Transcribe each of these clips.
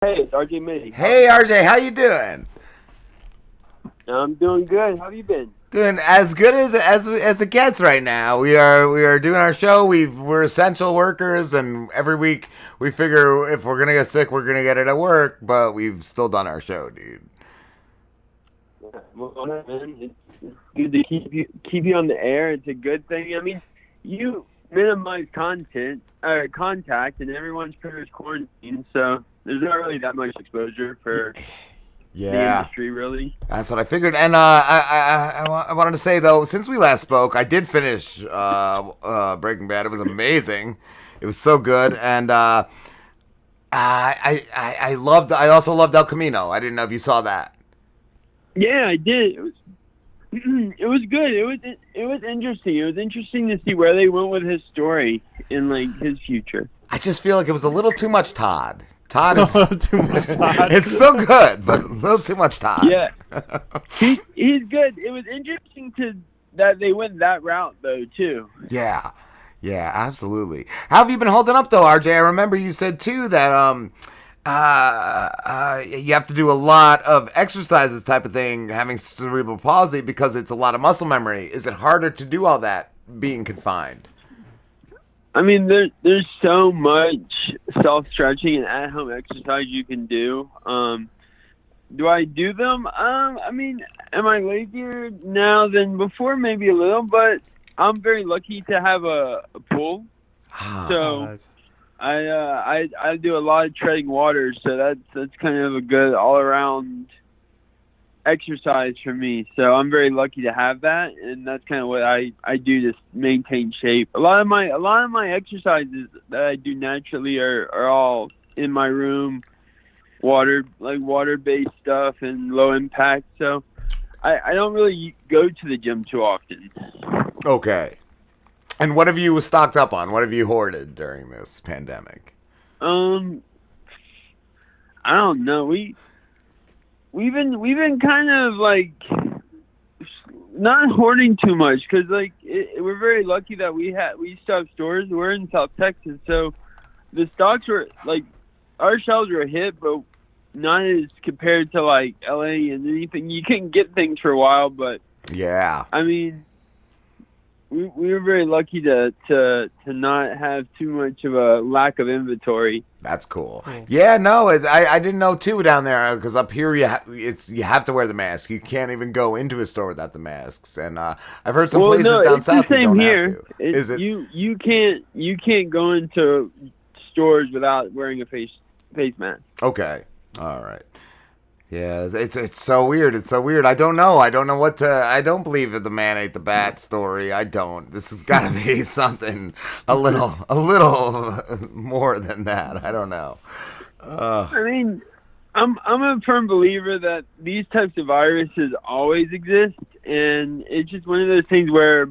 Hey, it's RJ Mitte. Hey RJ, how you doing? I'm doing good. How have you been? Doing as good as it gets right now. We are doing our show. We're essential workers, and every week we figure if we're gonna get sick, we're gonna get it at work. But we've still done our show, dude. Well, man, it's good to keep you on the air. It's a good thing. I mean, you minimize contact, and everyone's pretty much quarantined, so there's not really that much exposure for the industry, really. That's what I figured. And I wanted to say though, since we last spoke, I did finish Breaking Bad. It was amazing. It was so good, and I loved. I also loved El Camino. I didn't know if you saw that. Yeah, I did. It was it was good. It was interesting. It was interesting to see where they went with his story and like his future. I just feel like it was a little too much Todd. Todd is too much Todd. It's still good, but a little too much Todd. Yeah, he's good. It was interesting that they went that route though too. Yeah, absolutely. How have you been holding up though, RJ? I remember you said too that you have to do a lot of exercises type of thing, having cerebral palsy because it's a lot of muscle memory. Is it harder to do all that being confined? I mean, there's so much self-stretching and at-home exercise you can do. Do I do them? I mean, am I lazier now than before? Maybe a little, but I'm very lucky to have a pool. So Nice. I do a lot of treading water, so that's kind of a good all-around exercise for me. So I'm very lucky to have that, and that's kind of what I do to maintain shape. A lot of my exercises that I do naturally are all in my room, water-based stuff and low impact. So I don't really go to the gym too often. Okay. And what have you stocked up on? What have you hoarded during this pandemic? I don't know. We've been kind of like not hoarding too much because like we're very lucky that we still have stores. We're in South Texas, so the stocks were like our shelves were hit, but not as compared to like LA and anything. You can get things for a while, but Yeah. I mean, we were very lucky to not have too much of a lack of inventory. That's cool. Yeah, no, I didn't know too down there because up here you have to wear the mask. You can't even go into a store without the masks. And I've heard some places down south it's the you same don't here. have to. Is it? You can't go into stores without wearing a face mask. Okay. All right. Yeah, it's so weird. It's so weird. I don't know. I don't know what to. I don't believe in the man ate the bat story. I don't. This has got to be something a little more than that. I don't know. I mean, I'm a firm believer that these types of viruses always exist, and it's just one of those things where,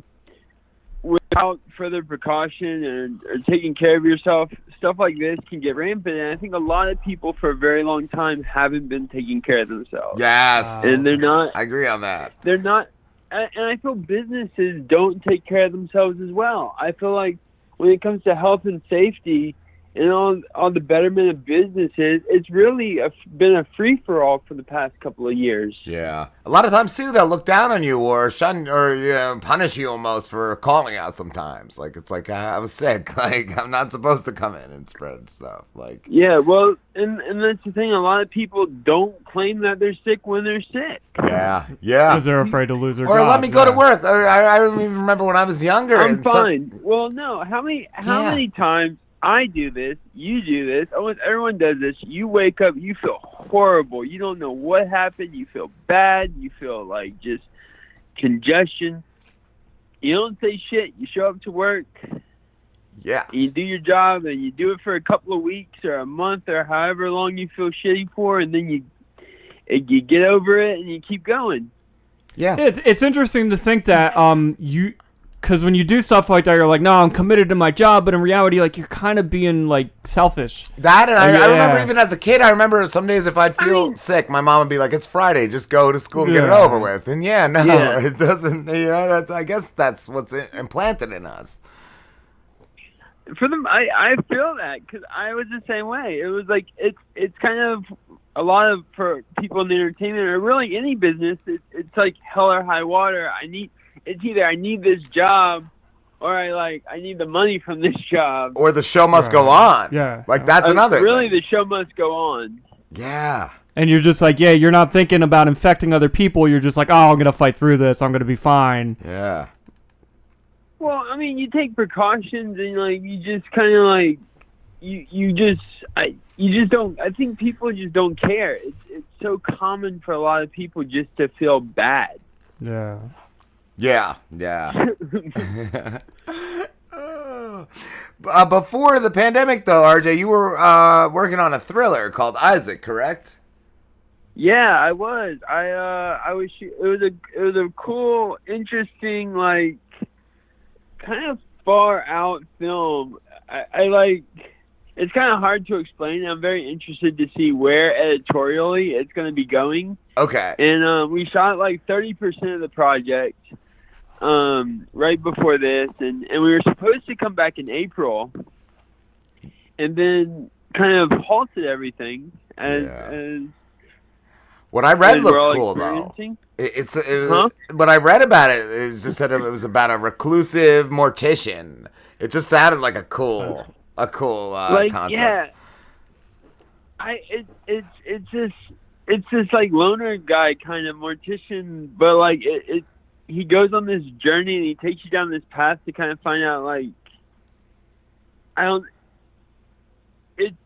without further precaution or taking care of yourself, stuff like this can get rampant. And I think a lot of people for a very long time haven't been taking care of themselves. Yes, And they're not. I agree on that. They're not. And I feel businesses don't take care of themselves as well. I feel like when it comes to health and safety and all the betterment of businesses, it's really been a free-for-all for the past couple of years. Yeah, a lot of times too, they'll look down on you or shun or punish you almost for calling out. Sometimes, like it's like I was sick, like I'm not supposed to come in and spread stuff. Like Yeah, well, and that's the thing. A lot of people don't claim that they're sick when they're sick. yeah, Because they're afraid to lose their or jobs. let me go to work. I don't even remember when I was younger. I'm and fine. Well, no. How many times I do this, you do this, almost everyone does this. You wake up, you feel horrible. You don't know what happened. You feel bad. You feel like just congestion. You don't say shit. You show up to work. Yeah. You do your job, and you do it for a couple of weeks or a month or however long you feel shitty for, and then you get over it and you keep going. Yeah. It's interesting to think that because when you do stuff like that, you're like, no, I'm committed to my job, but in reality, like you're kind of being like selfish. That and I Yeah. remember even as a kid, I remember some days if I'd feel sick, my mom would be like, "It's Friday, just go to school and get it Yeah. over with." And it doesn't. That's I guess that's what's implanted in us. for them, I feel that because I was the same way. It was like it's kind of a lot of for people in the entertainment or really any business. It's like hell or high water. It's either I need this job or I need the money from this job. Or the show must go on. Yeah. Like, that's another really, thing. the show must go on. Yeah. And you're just like, yeah, you're not thinking about infecting other people. You're just like, oh, I'm going to fight through this. I'm going to be fine. Yeah. Well, I mean, you take precautions and, like, you just kind of, like, you just don't, I think people just don't care. It's so common for a lot of people just to feel bad. Yeah. Yeah, yeah. Before the pandemic, though, RJ, you were working on a thriller called Isaac, correct? Yeah, I was. I was. It was a cool, interesting, like, kind of far out film. I like. It's kind of hard to explain. I'm very interested to see where editorially it's going to be going. Okay. And we shot like 30% of the project right before this, and we were supposed to come back in April, and then kind of halted everything as what I read looked all cool though. Huh? What I read about it just said it was about a reclusive mortician. It just sounded like a cool concept. Yeah. It's this like loner guy kind of mortician, but like he goes on this journey and he takes you down this path to kind of find out, like,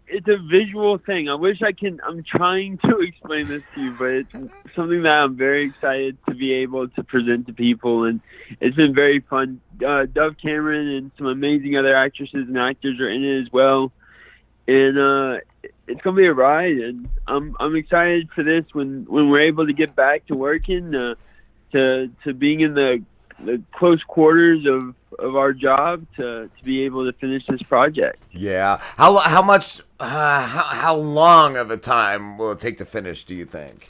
it's a visual thing. I'm trying to explain this to you, but it's something that I'm very excited to be able to present to people, and it's been very fun. Dove Cameron and some amazing other actresses and actors are in it as well, and it's gonna be a ride, and I'm excited for this when we're able to get back to working, to being in the close quarters of our job to be able to finish this project. Yeah. How long of a time will it take to finish, do you think?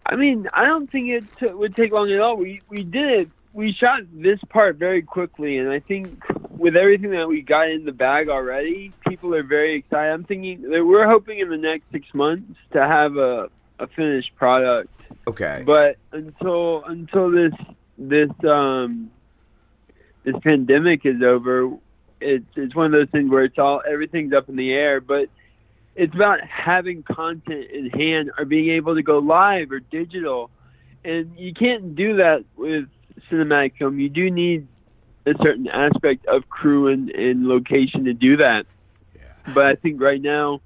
I mean, I don't think it would take long at all. We did it. We shot this part very quickly, and I think with everything that we got in the bag already, people are very excited. I'm thinking that we're hoping in the next 6 months to have a finished product. Okay. But until this pandemic is over, it's one of those things where everything's up in the air. But it's about having content in hand or being able to go live or digital, and you can't do that with cinematic film. You do need a certain aspect of crew and location to do that. Yeah. But I think right now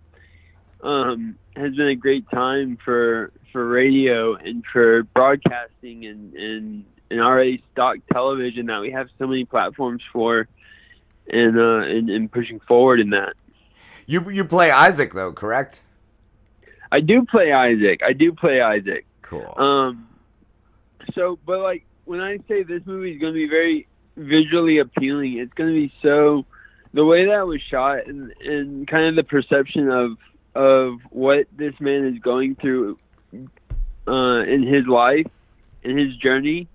has been a great time for radio and for broadcasting and already stock television that we have so many platforms for, and pushing forward in that. You play Isaac though, correct? I do play Isaac. Cool. So, but like when I say this movie is going to be very visually appealing, it's going to be so the way that it was shot and kind of the perception of what this man is going through in his life, in his journey,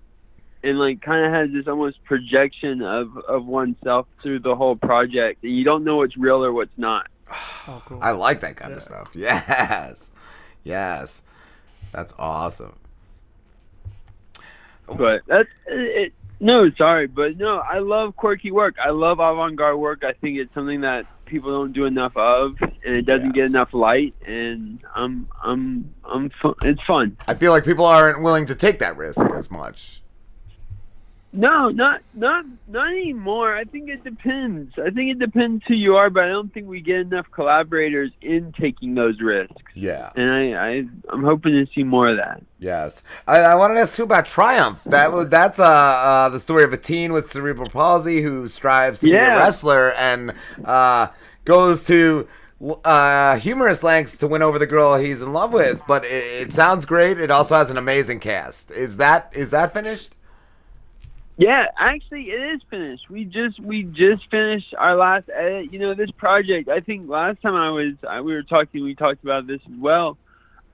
and like kind of has this almost projection of oneself through the whole project, and you don't know what's real or what's not. Oh, cool. I like that kind of stuff. Yes, that's awesome. But that's it. No, sorry, but no, I love quirky work. I love avant-garde work. I think it's something that people don't do enough of, and it doesn't get enough light. And it's fun. I feel like people aren't willing to take that risk as much. No, not anymore. I think it depends. Who you are, but I don't think we get enough collaborators in taking those risks. Yeah. And I'm hoping to see more of that. Yes. I wanted to ask you about Triumph. That's the story of a teen with cerebral palsy who strives to be a wrestler and goes to humorous lengths to win over the girl he's in love with. But it sounds great. It also has an amazing cast. Is that finished? Yeah, actually, it is finished. We just finished our last edit. You know, this project. I think last time we talked about this as well.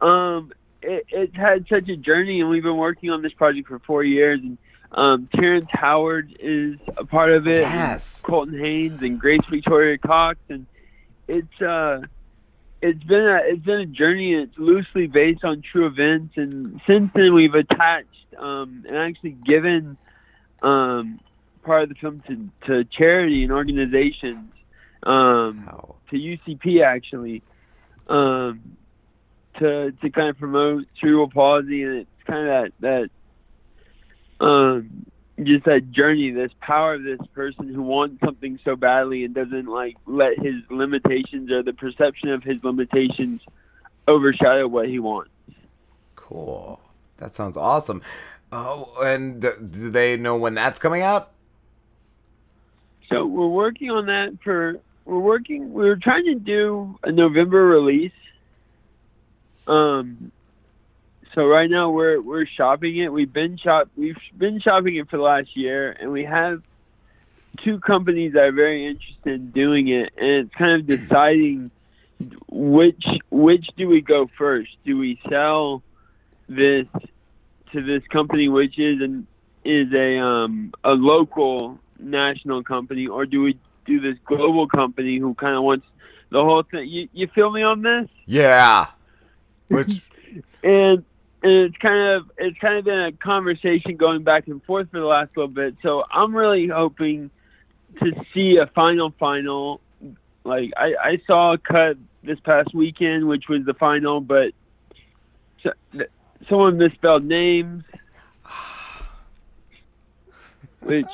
It had such a journey, and we've been working on this project for 4 years. And Terrence Howard is a part of it. Yes. And Colton Haynes and Grace Victoria Cox, and it's been a journey. And it's loosely based on true events, and since then we've attached and actually given part of the film to charity and organizations, Wow. to UCP actually, to kind of promote cerebral palsy, and it's kind of that just that journey, this power of this person who wants something so badly and doesn't like let his limitations or the perception of his limitations overshadow what he wants. Cool. That sounds awesome. Oh, and do they know when that's coming out? So we're working on that we're trying to do a November release. So right now we're shopping it. We've been shopping it for the last year, and we have 2 companies that are very interested in doing it, and it's kind of deciding which do we go first. Do we sell this to this company, which is a local national company, or do we do this global company who kind of wants the whole thing? You feel me on this? Yeah. Which and it's kind of been a conversation going back and forth for the last little bit. So I'm really hoping to see a final. Like I saw a cut this past weekend, which was the final, but someone misspelled names, which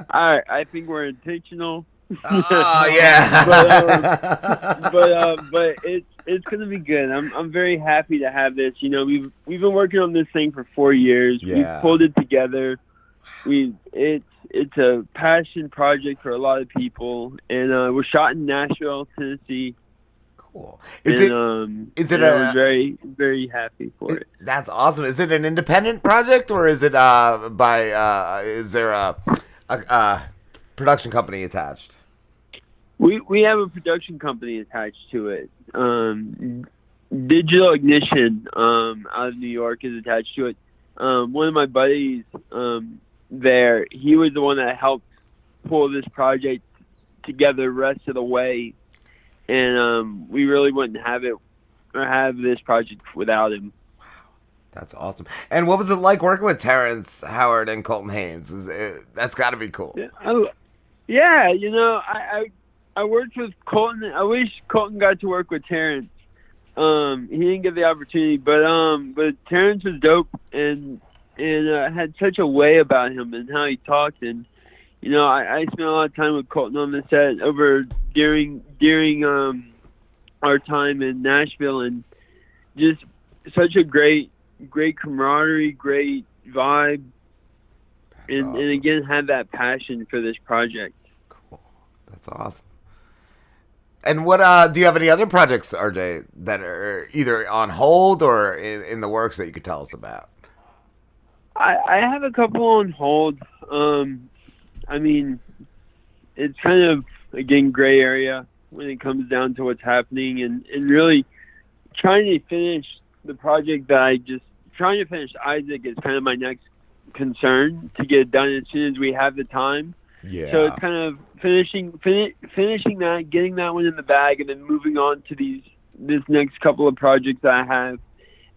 I think were intentional. oh yeah. but it's gonna be good. I'm very happy to have this. You know, we've been working on this thing for 4 years. Yeah. We've pulled it together. It's a passion project for a lot of people, and we're shot in Nashville, Tennessee. Cool. I was very, very happy for it. That's awesome. Is it an independent project, or is it is there a production company attached? We have a production company attached to it. Digital Ignition out of New York is attached to it. One of my buddies there, he was the one that helped pull this project together the rest of the way, and we really wouldn't have it or have this project without him. That's awesome. And what was it like working with Terrence Howard and Colton Haynes? That's got to be cool. Yeah, you know, I worked with Colton. I wish Colton got to work with Terrence. He didn't get the opportunity, but Terrence was dope and had such a way about him and how he talked. And you know, I spent a lot of time with Colton on the set during our time in Nashville, and just such a great camaraderie, great vibe, and again had that passion for this project. Cool. That's awesome. And what do you have any other projects, RJ, that are either on hold or in the works that you could tell us about? I have a couple on hold. I mean, it's kind of, again, gray area when it comes down to what's happening, and really trying to finish the project trying to finish Isaac is kind of my next concern, to get it done as soon as we have the time. Yeah. So it's kind of finishing that, getting that one in the bag, and then moving on to this next couple of projects that I have,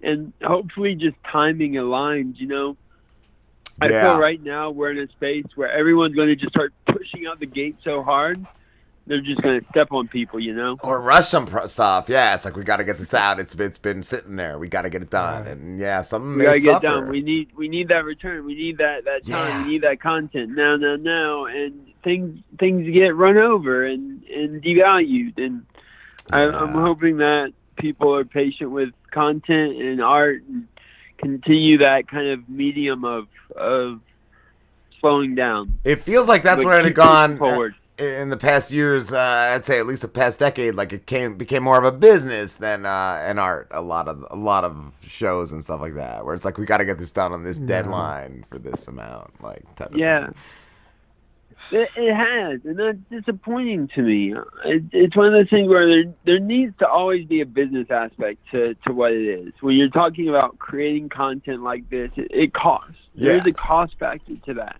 and hopefully just timing aligns. You know, I feel right now we're in a space where everyone's going to just start pushing out the gate so hard, they're just going to step on people, you know? Or rush some stuff. Yeah, it's like, we got to get this out. It's been sitting there. We got to get it done. Right. And yeah, something we got to get it done. We need that return. We need that time. Yeah. We need that content now. And things get run over and devalued. And I'm hoping that people are patient with content and art and continue that kind of medium of slowing down. It feels like that's where it had gone forward. In the past years. I'd say at least the past decade, like it became more of a business than an art. A lot of shows and stuff like that, where it's like, we got to get this done on this deadline for this amount, like type of thing. It has, and that's disappointing to me. It's one of those things where there needs to always be a business aspect to what it is. When you're talking about creating content like this, it costs. There's a cost factor to that.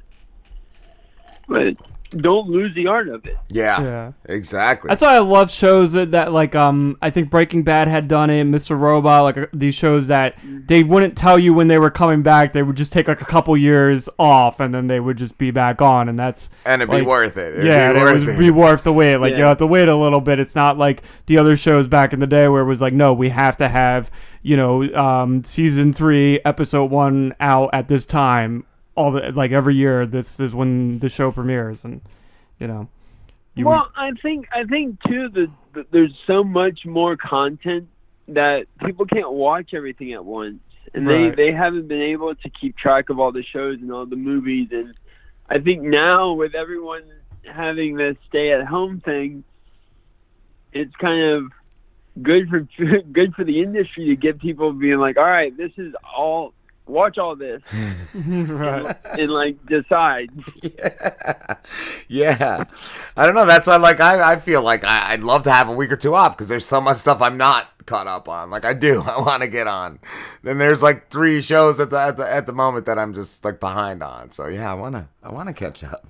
But don't lose the art of it. Yeah, exactly. That's why I love shows that like I think Breaking Bad had done it, Mr. Robot, like these shows that they wouldn't tell you when they were coming back. They would just take like a couple years off and then they would just be back on, and it'd like, be worth it. It would be worth the wait. Like you have to wait a little bit. It's not like the other shows back in the day where it was like, no, we have to have season 3 episode 1 out at this time. Like every year, this is when the show premieres, and I think too that there's so much more content that people can't watch everything at once, and they haven't been able to keep track of all the shows and all the movies. And I think now with everyone having this stay-at-home thing, it's kind of good for the industry to get people being like, all right, this is all. Watch all this and like decide. Yeah. I don't know. That's why I feel like I'd love to have a week or two off because there's so much stuff I'm not caught up on. Like I want to get on. Then there's like 3 shows at the moment that I'm just like behind on. So yeah, I wanna catch up.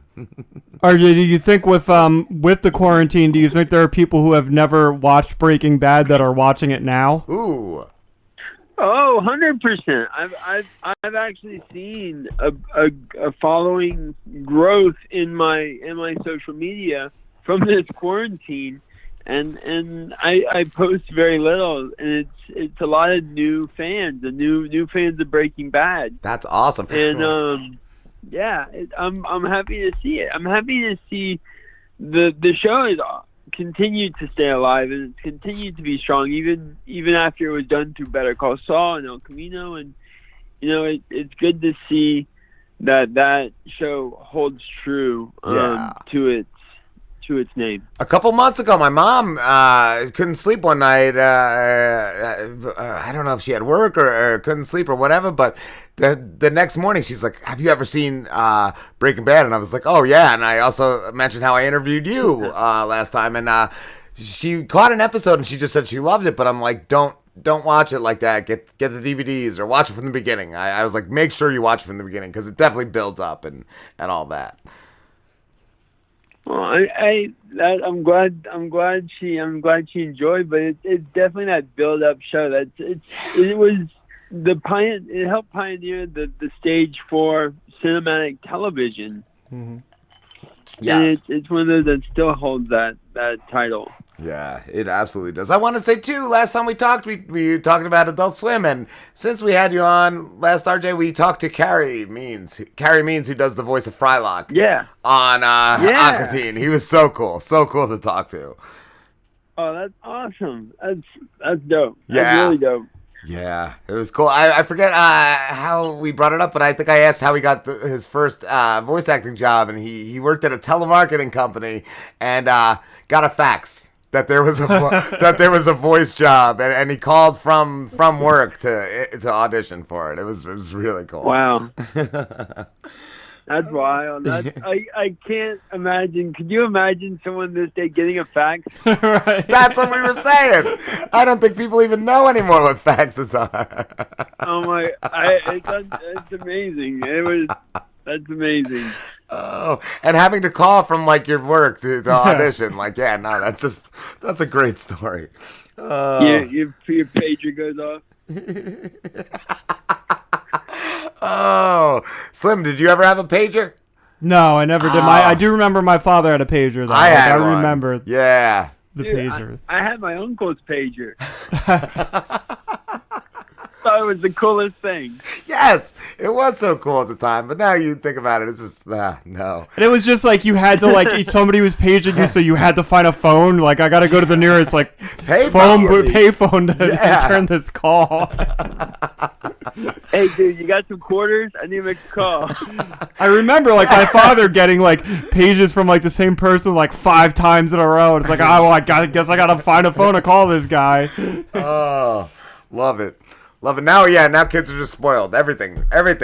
Or do you think with the quarantine, do you think there are people who have never watched Breaking Bad that are watching it now? Ooh. Oh, 100%. I've actually seen a following growth in my social media from this quarantine, and I post very little, and it's a lot of new fans, new fans of Breaking Bad. That's awesome. And I'm happy to see it. I'm happy to see the show is continued to stay alive, and it's continued to be strong even after it was done through Better Call Saul and El Camino. And it's good to see that show holds true to its name. A couple months ago, my mom couldn't sleep one night. I don't know if she had work or couldn't sleep or whatever, but the next morning she's like, have you ever seen Breaking Bad? And I was like, oh yeah. And I also mentioned how I interviewed you last time, and she caught an episode and she just said she loved it, but I'm like, don't watch it like that. Get the DVDs or watch it from the beginning. I was like, make sure you watch it from the beginning because it definitely builds up and all that. Well, I'm glad she enjoyed, but it's definitely that build up show it helped pioneer the stage for cinematic television. Mm-hmm. Yes. And it's one of those that still holds that title. Yeah, it absolutely does. I want to say, too, last time we talked, we talked about Adult Swim, and since we had you on last RJ, we talked to Carrie Means, who does the voice of Frylock. Yeah. On Aqua Teen. He was so cool to talk to. Oh, that's awesome. That's dope. Yeah. That's really dope. Yeah, it was cool. I forget how we brought it up, but I think I asked how he got his first voice acting job, and he worked at a telemarketing company and got a fax that there was a voice job, and he called from work to audition for it. It was really cool. Wow. That's wild. I can't imagine. Could you imagine someone this day getting a fax? Right. That's what we were saying. I don't think people even know anymore what faxes are. Oh my! It's amazing. That's amazing. Oh, and having to call from like your work to audition, that's a great story. Yeah, your pager goes off. Oh, Slim, did you ever have a pager? No, I never did. I do remember my father had a pager, though. I remember. Yeah. The pager. I had my uncle's pager. Thought it was the coolest thing. Yes, it was so cool at the time, but now you think about it, it's just no. And it was just like you had to somebody was paging you, so you had to find a phone. Like I got to go to the nearest payphone to turn this call. Hey, dude, you got some quarters? I need to make a call. I remember my father getting pages from the same person 5 times in a row. It's like, oh, I guess I gotta find a phone to call this guy. Oh, love it. Love it. Now kids are just spoiled. Everything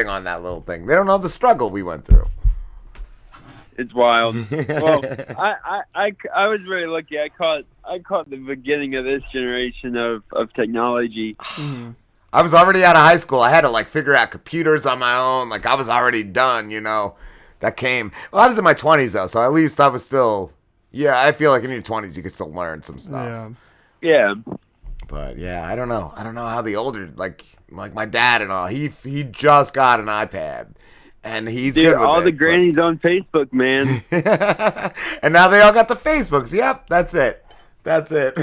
on that little thing. They don't know the struggle we went through. It's wild. Well, I was very lucky. I caught the beginning of this generation of technology. Mm-hmm. I was already out of high school. I had to like figure out computers on my own. Like I was already done, you know. That came. Well, I was in my 20s though, so at least I was still. Yeah, I feel like in your 20s you can still learn some stuff. Yeah. But yeah, I don't know. I don't know how the older like my dad and all. He just got an iPad, and he's good with all it, the grannies on Facebook, man. And now they all got the Facebooks. Yep, that's it. That's it.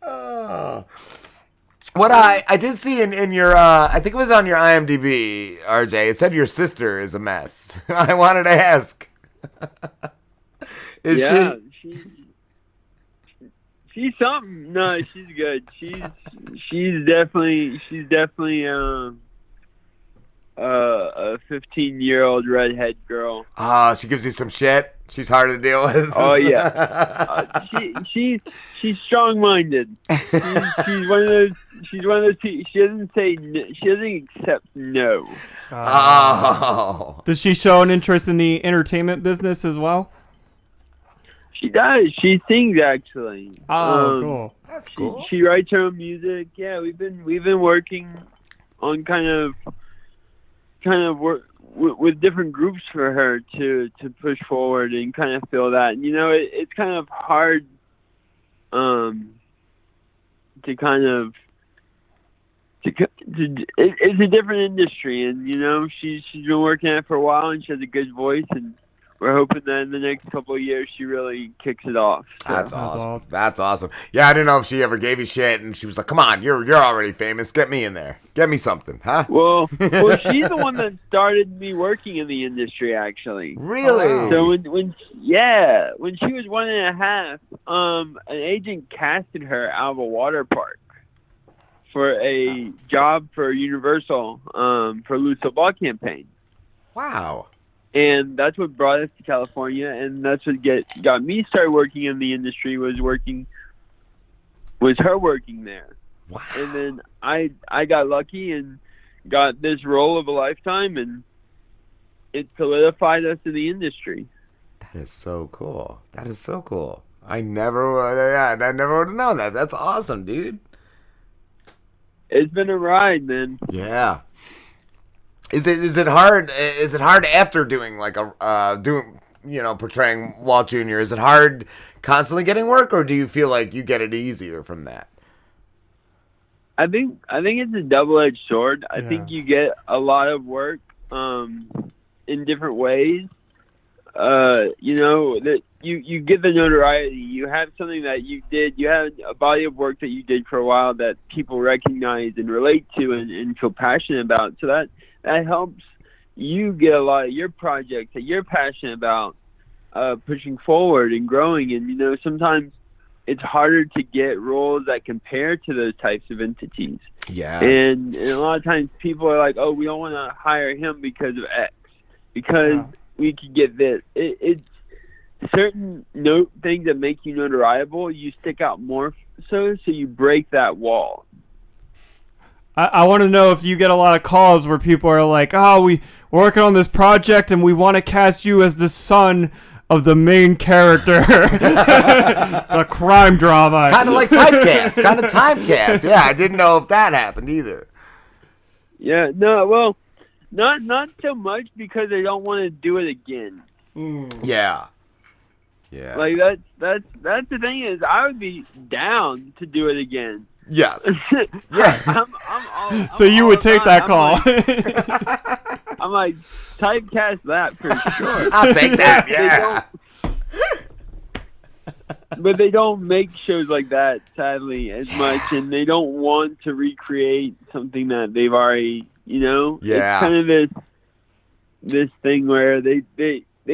Oh. What I did see in your I think it was on your IMDb, RJ. It said your sister is a mess. I wanted to ask. Is she's something. No, she's good. She's definitely a 15-year-old redhead girl. She gives you some shit. She's hard to deal with. Oh yeah. She's strong-minded. She's one of those. She's one of those people. She doesn't say. She doesn't accept no. Does she show an interest in the entertainment business as well? She does. She sings actually. Oh, cool. That's cool. She writes her own music. Yeah, we've been working on kind of work with different groups for her to push forward and kind of feel that. And, you know, it's kind of hard to kind of it's a different industry, and you know she's been working at it for a while, and she has a good voice, and we're hoping that in the next couple of years she really kicks it off. So. That's awesome. That's awesome. Yeah, I didn't know if she ever gave you shit, and she was like, "Come on, you're already famous. Get me in there. Get me something, huh?" Well, she's the one that started me working in the industry, actually. Really? So when she was 1.5, an agent casted her out of a water park for a job for Universal for Lou's football campaign. Wow. And that's what brought us to California, and that's what got me started working in the industry. Was her working there. Wow. And then I got lucky and got this role of a lifetime, and it solidified us in the industry. That is so cool. That is so cool. I never would have known that. That's awesome, dude. It's been a ride, man. Yeah. Is it hard? Is it hard after doing like portraying Walt Jr.? Is it hard constantly getting work, or do you feel like you get it easier from that? I think it's a double-edged sword. I think you get a lot of work in different ways. That you get the notoriety. You have something that you did. You have a body of work that you did for a while that people recognize and relate to and feel passionate about. So that helps you get a lot of your projects that you're passionate about pushing forward and growing. And, you know, sometimes it's harder to get roles that compare to those types of entities. Yes. And a lot of times people are like, oh, we don't want to hire him because of X. Because we could get this. It's certain things that make you notoriable, you stick out more so you break that wall. I want to know if you get a lot of calls where people are like, oh, we're working on this project and we want to cast you as the son of the main character. The crime drama. Kind of like typecast. Yeah, I didn't know if that happened either. Yeah, no, well, not so much because they don't want to do it again. Yeah. Like that's the thing is I would be down to do it again. Yes. Yeah. So you would take that call. I'm like typecast that for sure. I'll take that. Yeah. But they don't make shows like that, sadly, as much, and they don't want to recreate something that they've already, you know. Yeah. It's kind of this thing where they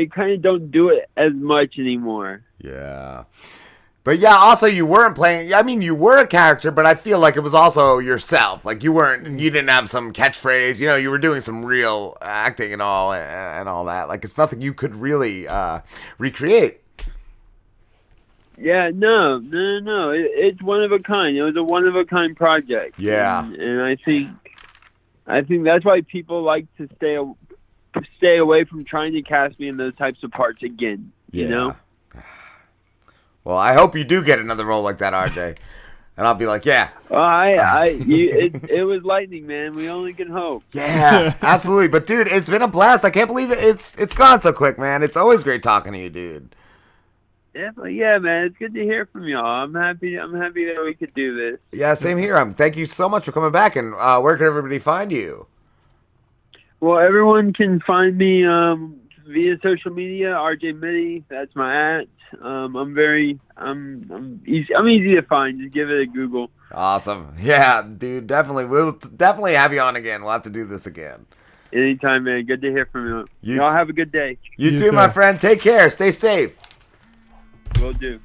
kind of don't do it as much anymore. Yeah. But yeah, also you weren't playing, I mean, you were a character, but I feel like it was also yourself. Like you didn't have some catchphrase, you know, you were doing some real acting and all that. Like it's nothing you could really recreate. Yeah, no. It's one of a kind. It was a one of a kind project. Yeah. And I think that's why people like to stay away from trying to cast me in those types of parts again. Yeah. You know? Well, I hope you do get another role like that, RJ. And I'll be like, yeah. It was lightning, man. We only can hope. Yeah, absolutely. But dude, it's been a blast. I can't believe it's gone so quick, man. It's always great talking to you, dude. Definitely, yeah, man. It's good to hear from y'all. I'm happy that we could do this. Yeah, same here. Thank you so much for coming back. And where can everybody find you? Well, everyone can find me via social media. RJ Mitte, that's my @ I'm easy to find. Just give it a Google. Awesome. Yeah, dude, definitely. We'll definitely have you on again. We'll have to do this again. Anytime, man. Good to hear from you. Y'all have a good day. You too, my friend. Take care. Stay safe. Will do.